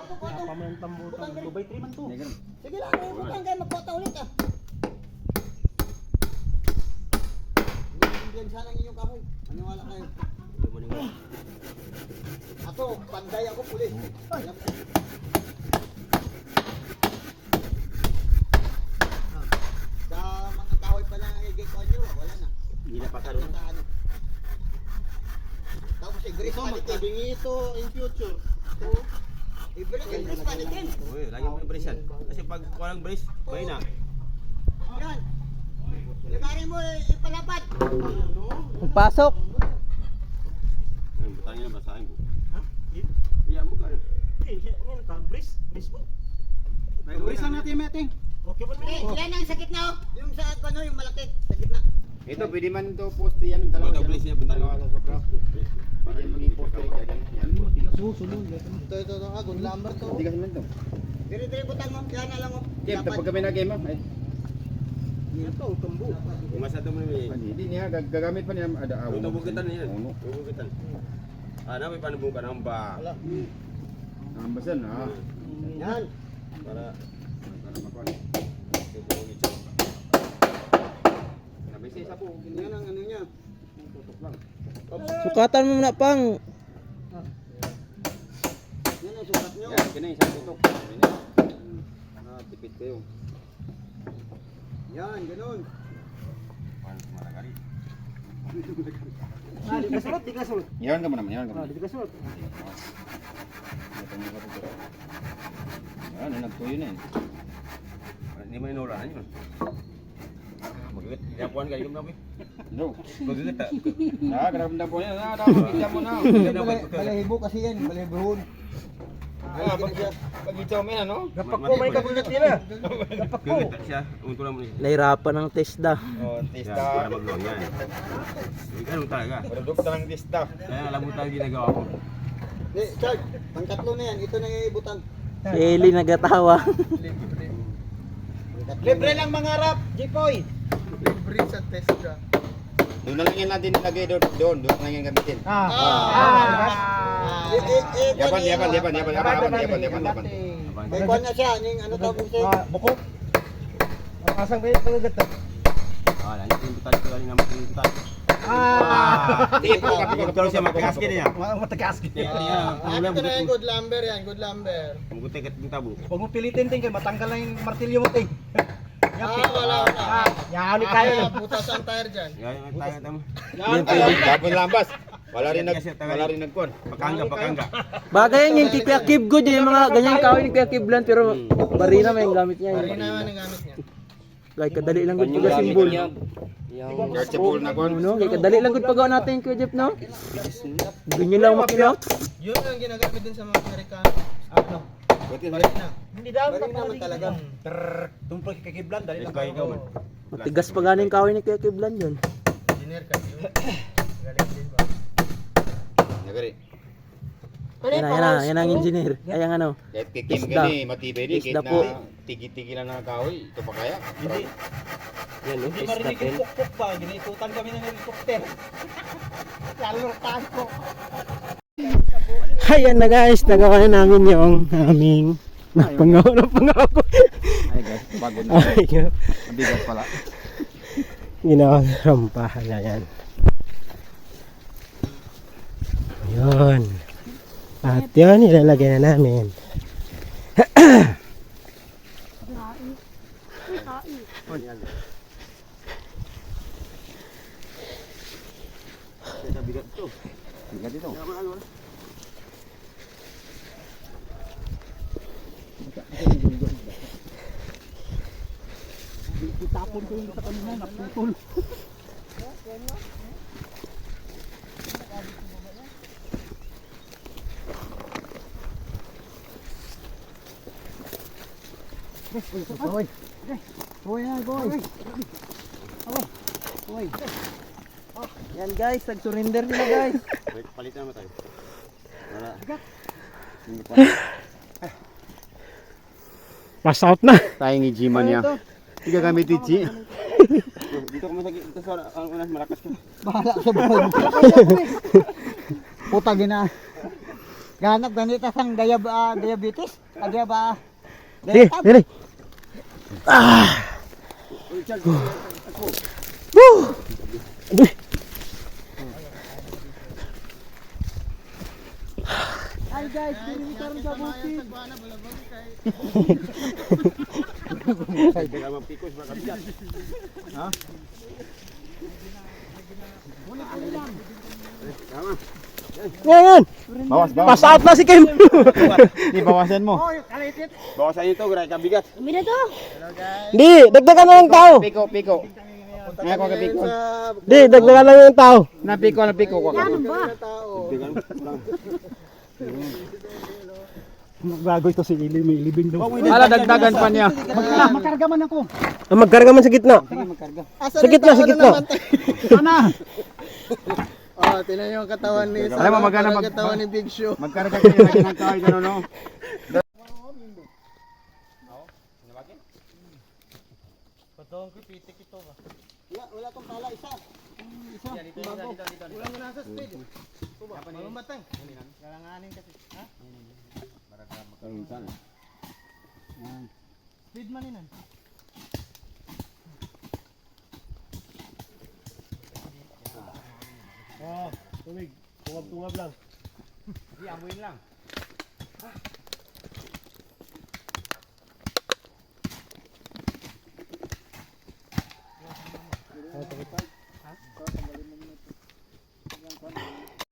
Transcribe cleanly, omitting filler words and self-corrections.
Pamayang tambutang. 2x3 man to. Sige lang, butang kayo magkota ulit ah. Hindi sana ang inyong kahoy. Maniwala kayo. Ako, panday ako pulis. Sa mga kahoy pa lang ang igay ko nyo, wala na. Hindi na pakaroon. Tapos i-grease pa din. Sabi ito in future. I-grease pa din. Uy, lagi mo yung brace yan. Kasi pag walang brace, bay na. Yan. Lagarin mo ipalapat. Pasok. Butangin na basahin ko. Ha? Iya mo ka. Ngayon ka, brace mo. Brace lang natin, meting. Okay ba? Yan ang sakit na oh. Yung sa ano, yung malaki. Sakit na. Ito, pwede man ito poste yan. Dalawa Double niya, punta dalawa sa sobra. Pwede maging poste yan. Ito, good lumber to. Hindi kasi man ito. Diri-diri butang mo. Yan na lang oh. Game, tapos kami na game ha. Ay, Ito, tumbo. Masado mo naman hindi niya, gagamit pa niya. Ada Ang tubugitan niya. Uno. Tubugitan. Ah, may panabong ka ng ba? Wala. Nambasan ha. Yan. Para Para makuha. tubugit siya. Sabi siya isa po. Yan ang ano niya. Tutok lang. Sukatan mo muna pang. Yan ang sukat nyo. Yan, kini isang tutok. Tipid kayo. Yan, ganun. Malagari. Di ka sulot, di ka sulot. Yan ka mo naman, yan ka mo. Di ka sulot. Ito mo ka po. Yan, nagtuyo na yun. Hindi mo inulaan yun. Magigit. Yapuan kayo na, boy. No. Magigit ah. Grabe po yan. Kita mo na. Balahibo kasi yan, balahibon. Pag ito may ano? Gapak ko, may kagulat nila. Gapak ko. Gagit siya. Uwi ko lang muna. Nahirapan ng testa. Oh, Yan, testa. para mag-low yan. Ganun talaga. Produkto ng testa. Kaya alam mo tayo ginagawa ko. Chard, pangkatlo na yan. Ito na yung ibutang. Si Eli nagatawa. Libre lang mga rap, Jipoy. Libre sa testa. Doon na lang yan natin nilagay doon na lang yan gamitin. Yapan. May kwan na siya. Yung ano tawag siya. Buko. Asang ba yung pagagat? Ah, lanjut yung butal ko galing naman yung butal. Tipo Kalau siya matigas gini ya. Matagas. Ano ito na yung good lumber yan, good lumber. Kamuti kat yung tabo. Huwag mo pilitin ting, matanggal lang yung martilyo mo ting. Wala. Yan ulit tayo. Butas ang tire dyan. Yan yung tayo tamo. Tapos lambas. Wala rin nagkuhan. Pakangga. Bagay yan yung Kuya Kib good yung mga ganyan kahoy ni Kuya Kib lang pero barina may gamit niya. Pari naman ang gamit niya. Gay kadali lang gud pag simbol. Searchable na kuhan. No, gay kadali lang gud pagawa natin Kuya Jeff no. Ganyan lang makina. Yun ang ginagamit din sa mga Amerikano. Ano? Pari na. Hindi daw. Balik naman talaga. Tumpag kay Kiblan, dali lang. Ikaw ikaw man. Matigas pa ganing kahoy ni Kuya Kib lang yun. Engineer ka. Galing din ba? Nagari. Yan ang engineer. Ay ang ano. Kahit kikim Isda. gani, matibay din. Isda Kahit po. na tigi-tigilan na kahoy. Ito pa kaya? Hindi. Yan no, Hindi marinig yung pukpuk pa. Ginikutan kami ng helicopter. Lalo tanko. Ayan na guys, nagawa na namin yung aming napangawa ko. Ay guys, bago na. Mabigat pala. Ginawa ng rampahan na yan. Yun. At yun, ilalagay na namin. Bigat to. Bigat ito. Itapon ko yung sa kanina, naputol. Boy. Boy na, boy. Boy. Yan guys, nag-surrender nila guys. Wait, palitan mo tayo. Wala. Pass out na. Tayong i-G-man niya. Hindi ka gamit i-G. Dito ko masakit. Ito sa ang unas malakas ka. Bahala sa buhay. Puta gina. Ganap ganito sang diabetes. Diaba. Sige, dali. Woo! Aduh. Hi guys, dili karon sa bukid. Kaya mapikos ba kabigat? Ngayon. Bawas, Pass out na si Kim. Di, bawasan mo. Bawasan ito, gray kabigat. Di, dagdagan na ng tao. Piko, piko. Ngayon ko ka piko. Di, dagdagan na ng tao. Napiko, napiko ko. Bago ito si Ili, may libing daw. Ala, dagdagan pa niya. Makarga man ako. Magkarga man sa gitna. Sa gitna, sa gitna. Sana. Oh, tinan yung katawan ni Alam mo, magkano katawan ni Big Show. magkarga kayo lagi ng kaway gano'n, no? Patong ko pitik ito ba. Wala tong pala isa. Isa. Bago. Wala mo na sa speed. Mamatay. Kalanganin kasi. Ha? Speed man inan. Oh, tubig. Tuwag-tuwag lang. Di, amuin lang.